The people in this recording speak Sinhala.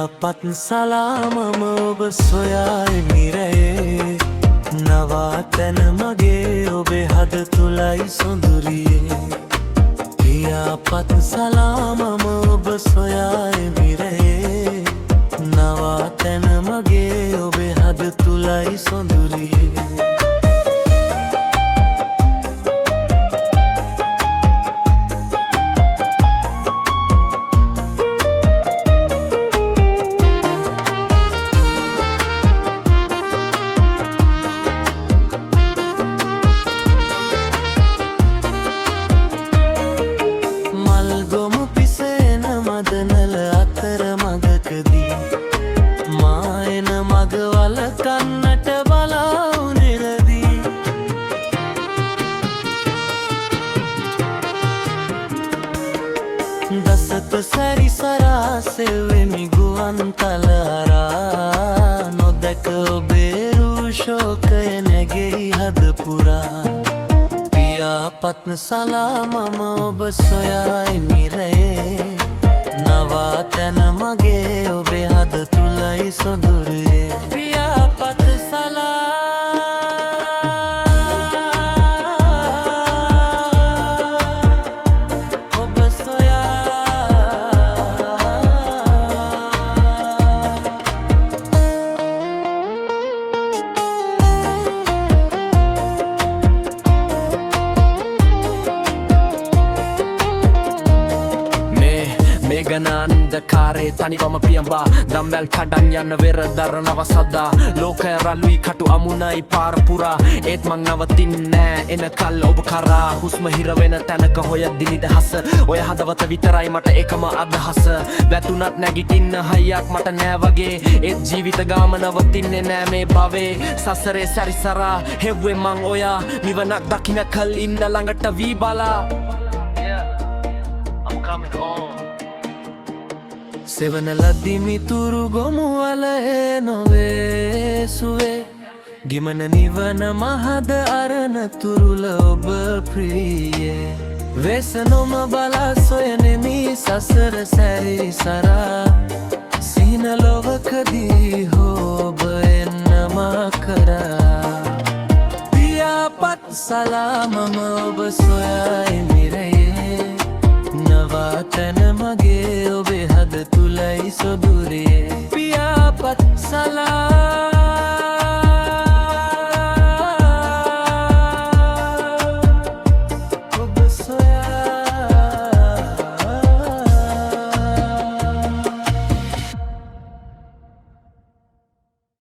පියාපත් සලාමම ඔබ සොයායි මිරයේ නවාතැන මගේ ඔබේ හද තුලයි සොඳුරියේ පියාපත් සලාමම ඔබ සොයායි මිරයේ නවාතැන මගේ ඔබේ හද තුලයි සොඳුරියේ මදනල අතර මගකදී මායන මගවල කන්නට බලාවු නිරදී දසත සැරිසරා සෙවෙමි ගුවන් තලහරා නොදැක ඔබේ රූෂෝකය නැගෙයි හද පුරා පියාපත් සලාමම ඔබ සොයායි මිරයේ නවාතැන මගේ ඔබේ හද තුලයි සොඳුරියේ පියාපත් සලා ඔබ සොයා ගනාන්දකාරේ තනිවම පියඹා දම්වැල් කඩන් යන්න වෙර දරනව සදා ලෝකය රළුයි කටු අමුණයි පාර පුරා ඒත් මං නවතින්නේ නෑ එනකල් ඔබ කරා හුස්ම හිර වෙන තැනක හොයද්දි නිදහස ඔය හදවත විතරයි මට එකම අදහස වැටුණත් නැගිටින්න හයියක් මට නෑ වගේ ඒත් ජීවිත ගාම නවතින්නේ නෑ මේ භවේ සසරේ සැරිසරා හෙව්වේ මං ඔයා නිවනක් දකින්න කල් ඉන්න ළඟට වී බලා I'm coming home සෙවන ලද්දි මිතුරු ගොමුවල නොවේ සුවේ ගිමන නිවන මහද අරණ තුරුල ඔබ ප්‍රියේ වෙස නොම බලා සොයනෙමි සසර සැරිසරා සිහින ලොවකදී ඔබ එන්නමා කරා පියාපත් සලාමම ඔබ සොයායි මිරයේ නවාතැන මගේ ඔබේ හද තුලයි සොඳුරියේ